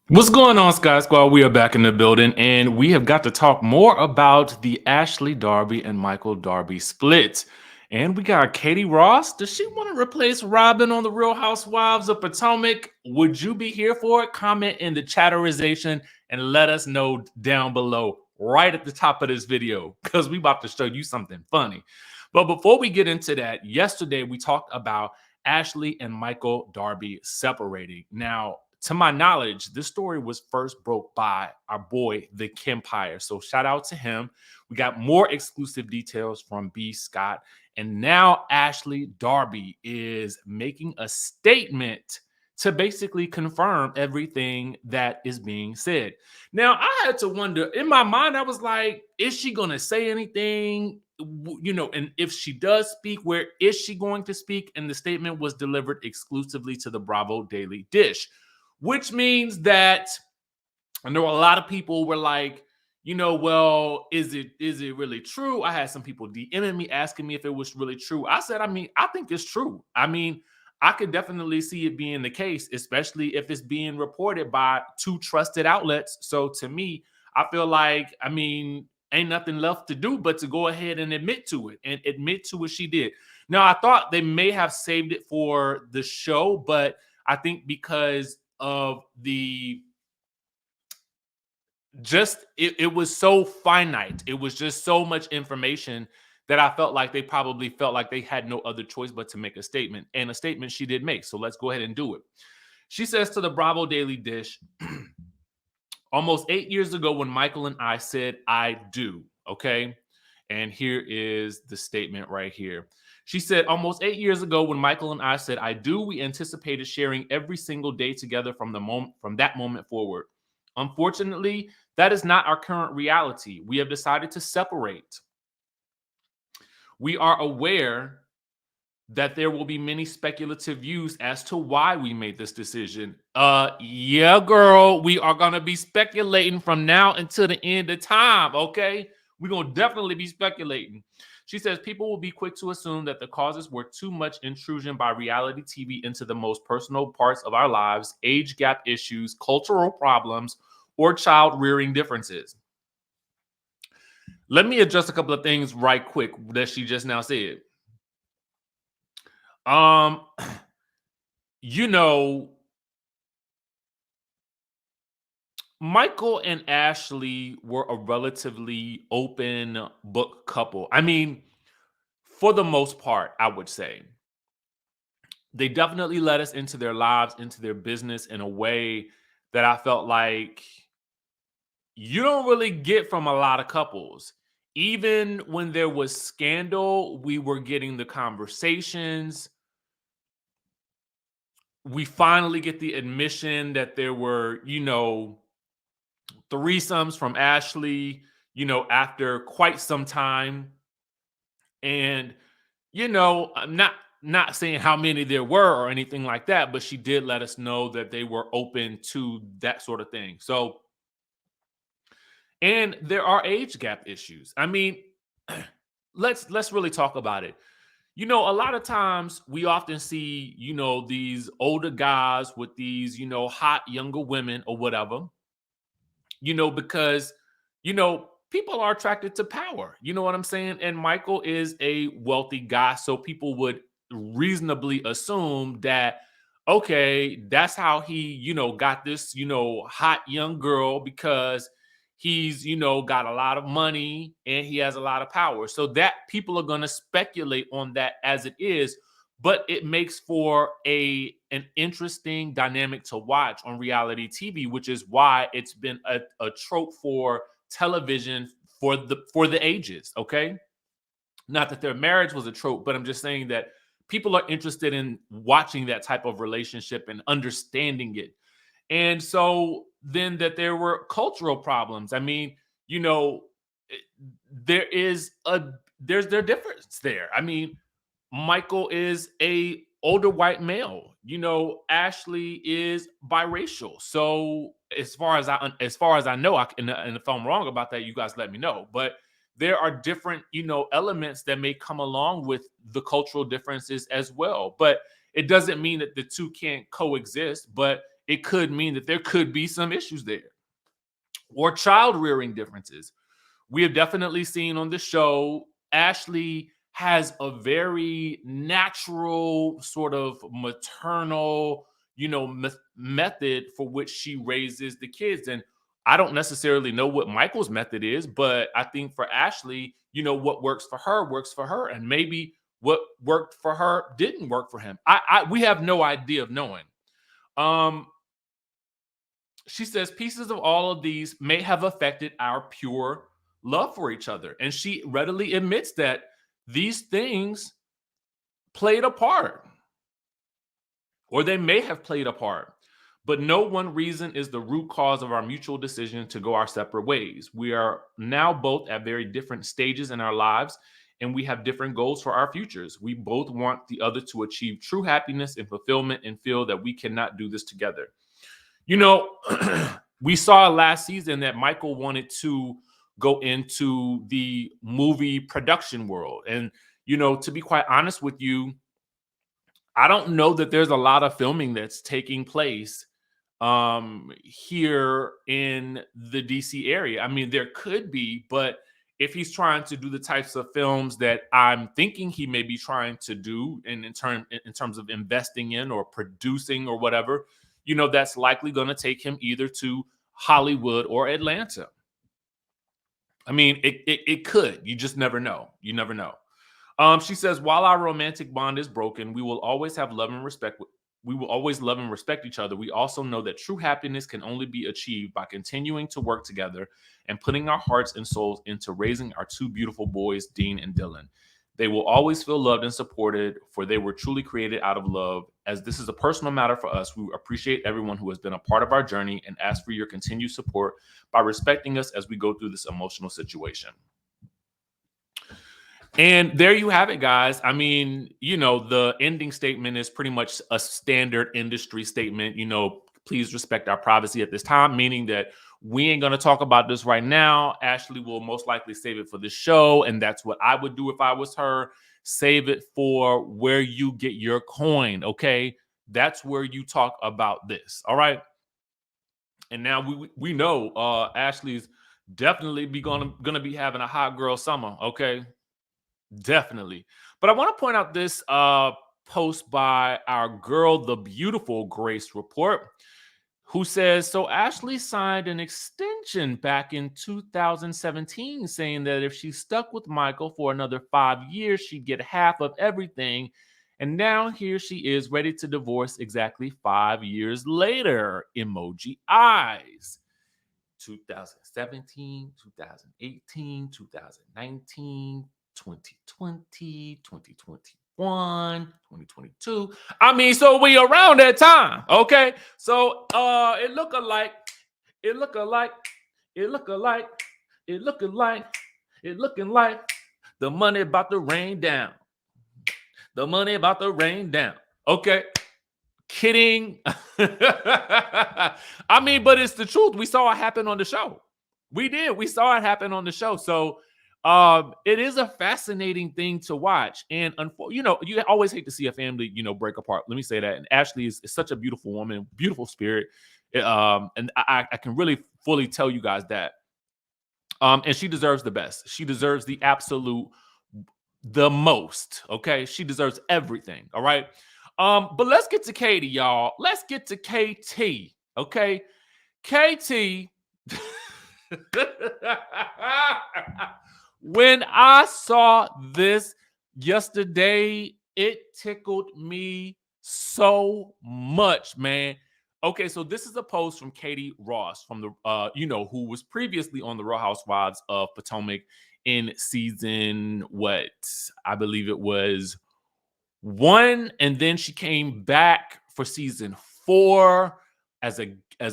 What's going on, Sky Squad? We are back in the building, and we have got to talk more about the Ashley Darby and Michael Darby split. And we got Katie Ross. Does she want to replace Robyn on the Real Housewives of Potomac? Would you be here for it? Comment in the chatterization and let us know down below, right at the top of this video, because we about to show you something funny. But before we get into that, yesterday we talked about Ashley and Michael Darby separating. Now, to my knowledge, this story was first broke by our boy, the Kempire. So shout out to him. We got more exclusive details from B. Scott. And now Ashley Darby is making a statement to basically confirm everything that is being said. Now, I had to wonder, in my mind, I was like, is she going to say anything? And if she does speak, where is she going to speak? And the statement was delivered exclusively to the Bravo Daily Dish, which means that I know a lot of people were like, well, is it really true? I had some people DMing me asking me if it was really true. I said, I think it's true. I could definitely see it being the case, especially if it's being reported by two trusted outlets. So to me, I feel like, ain't nothing left to do but to go ahead and admit to it and admit to what she did. Now, I thought they may have saved it for the show, but I think because of the it was so finite, it was just so much information that I felt like they probably felt like they had no other choice but to make a statement, and a statement she did make. So let's go ahead and do it. She says to the Bravo Daily Dish, almost 8 years ago when Michael and I said I do, okay? And here is the statement right here. She said, almost 8 years ago when Michael and I said I do, we anticipated sharing every single day together from that moment forward. Unfortunately, that is not our current reality. We have decided to separate. We are aware that there will be many speculative views as to why we made this decision. Yeah, girl, we are gonna be speculating from now until the end of time, okay? We're gonna definitely be speculating. She says people will be quick to assume that the causes were too much intrusion by reality TV into the most personal parts of our lives, age gap issues, cultural problems, or child rearing differences. Let me address a couple of things right quick that she just now said. Um, you know, Michael and Ashley were a relatively open book couple. For the most part, I would say. They definitely let us into their lives, into their business in a way that I felt like you don't really get from a lot of couples. Even when there was scandal, we were getting the conversations. We finally get the admission that there were, threesomes from Ashley, after quite some time. And, I'm not saying how many there were or anything like that, but she did let us know that they were open to that sort of thing. So, and there are age gap issues. Let's really talk about it. A lot of times we often see, these older guys with these, hot younger women or whatever, because, people are attracted to power. You know what I'm saying? And Michael is a wealthy guy. So people would reasonably assume that, okay, that's how he, got this, hot young girl because he's, got a lot of money and he has a lot of power. So that people are going to speculate on that as it is, but it makes for an interesting dynamic to watch on reality TV, which is why it's been a trope for television for the ages. Okay, not that their marriage was a trope, but I'm just saying that people are interested in watching that type of relationship and understanding it. And so then that there were cultural problems. You know, eh, there is there's their difference there. Michael is a older white male. Ashley is biracial. So as far as I know, and if I'm wrong about that, you guys let me know. But there are different, elements that may come along with the cultural differences as well. But it doesn't mean that the two can't coexist. But it could mean that there could be some issues there, or child rearing differences. We have definitely seen on the show, Ashley has a very natural sort of maternal, method for which she raises the kids. And I don't necessarily know what Michael's method is, but I think for Ashley, what works for her, and maybe what worked for her didn't work for him. We have no idea of knowing. She says pieces of all of these may have affected our pure love for each other. And she readily admits that these things played a part, or they may have played a part. But no one reason is the root cause of our mutual decision to go our separate ways. We are now both at very different stages in our lives, and we have different goals for our futures. We both want the other to achieve true happiness and fulfillment, and feel that we cannot do this together. We saw last season that Michael wanted to go into the movie production world. And, to be quite honest with you, I don't know that there's a lot of filming that's taking place here in the DC area. I mean, there could be, but if he's trying to do the types of films that I'm thinking he may be trying to do in terms of investing in or producing or whatever, that's likely going to take him either to Hollywood or Atlanta. I mean, it could. You just never know. You never know. She says, while our romantic bond is broken, we will always have love and respect. We will always love and respect each other. We also know that true happiness can only be achieved by continuing to work together and putting our hearts and souls into raising our two beautiful boys, Dean and Dylan. They will always feel loved and supported, for they were truly created out of love. As this is a personal matter for us, we appreciate everyone who has been a part of our journey and ask for your continued support by respecting us as we go through this emotional situation. And there you have it, guys. I mean, the ending statement is pretty much a standard industry statement. Please respect our privacy at this time, meaning that we ain't going to talk about this right now. Ashley will most likely save it for the show. And that's what I would do if I was her. Save it for where you get your coin. Okay. That's where you talk about this. All right. And now we know Ashley's definitely gonna be having a hot girl summer. Okay. Definitely. But I want to point out this post by our girl, the beautiful Grace Report, who says, so Ashley signed an extension back in 2017 saying that if she stuck with Michael for another 5 years, she'd get half of everything. And now here she is ready to divorce exactly 5 years later. Emoji eyes. 2017, 2018, 2019, 2020, 2021, 2022. I mean, so we around that time, okay? So it look alike, the money about to rain down. The money about to rain down. Okay. Kidding. I mean, but it's the truth. We saw it happen on the show. We did. We saw it happen on the show. So it is a fascinating thing to watch. And you always hate to see a family, break apart. Let me say that. And Ashley is such a beautiful woman, beautiful spirit. And I can really fully tell you guys that. And she deserves the best. She deserves the absolute, the most. Okay. She deserves everything. All right. But let's get to Katie, y'all. Let's get to KT. Okay. KT. When I saw this yesterday, it tickled me so much, man. Okay, so this is a post from Katie Rost from the who was previously on the Real Housewives of Potomac in season what? I believe it was 1, and then she came back for season 4 as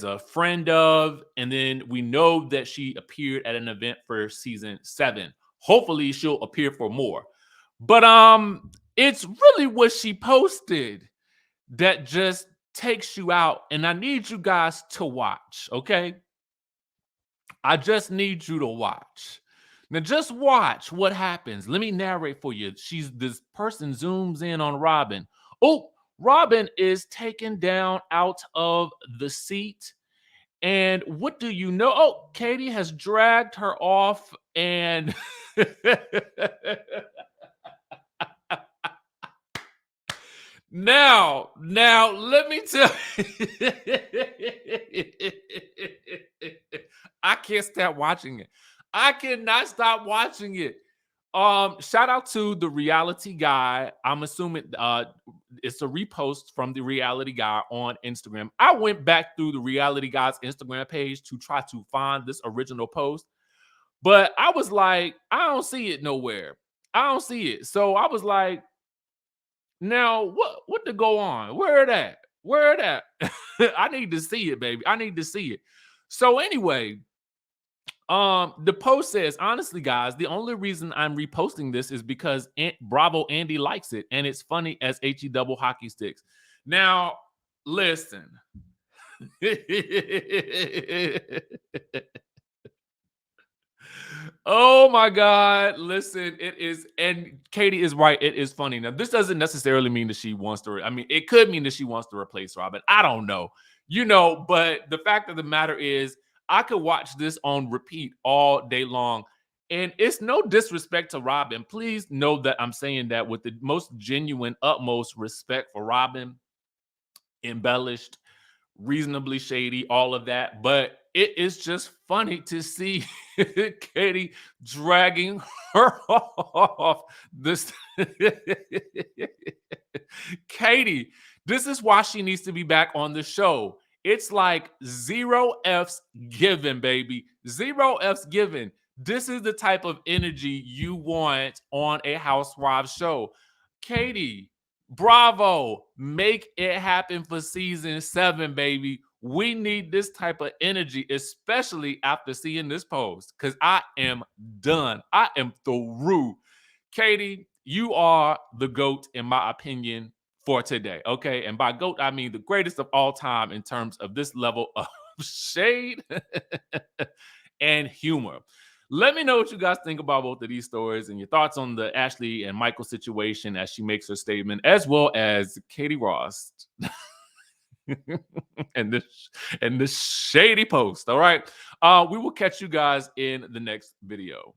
a friend of, and then we know that she appeared at an event for season 7. Hopefully she'll appear for more. But it's really what she posted that just takes you out, and I need you guys to watch, okay? I just need you to watch. Now just watch what happens. Let me narrate for you. This person zooms in on Robyn. Oh, Robyn is taken down out of the seat. And what do you know? Oh, Katie has dragged her off and now let me tell you. I can't stop watching it. I cannot stop watching it. Shout out to the reality guy. I'm assuming it's a repost from the reality guy on Instagram. I went back through the reality guy's Instagram page to try to find this original post, but I was like, I don't see it nowhere. I don't see it. So I was like, now what to go on? Where it at? Where it at? I need to see it, baby. I need to see it. So anyway, the post says, honestly, guys, the only reason I'm reposting this is because Bravo Andy likes it, and it's funny as HE double hockey sticks. Now, listen. Oh my God. Listen, it is, and Katie is right. It is funny. Now, this doesn't necessarily mean that she wants to, I mean, it could mean that she wants to replace Robyn. I don't know. But the fact of the matter is, I could watch this on repeat all day long. And it's no disrespect to Robyn. Please know that I'm saying that with the most genuine, utmost respect for Robyn. Embellished, reasonably shady, all of that. But it is just funny to see Katie dragging her off this. Katie, this is why she needs to be back on the show. It's like 0 F's given, baby. 0 F's given. This is the type of energy you want on a Housewives show. Katie, bravo. Make it happen for season 7, baby. We need this type of energy, especially after seeing this post, because I am done. I am through. Katie, you are the GOAT, in my opinion, for today. Okay. And by GOAT, I mean the greatest of all time in terms of this level of shade and humor. Let me know what you guys think about both of these stories and your thoughts on the Ashley and Michael situation as she makes her statement, as well as Katie Rost and this shady post. All right. We will catch you guys in the next video.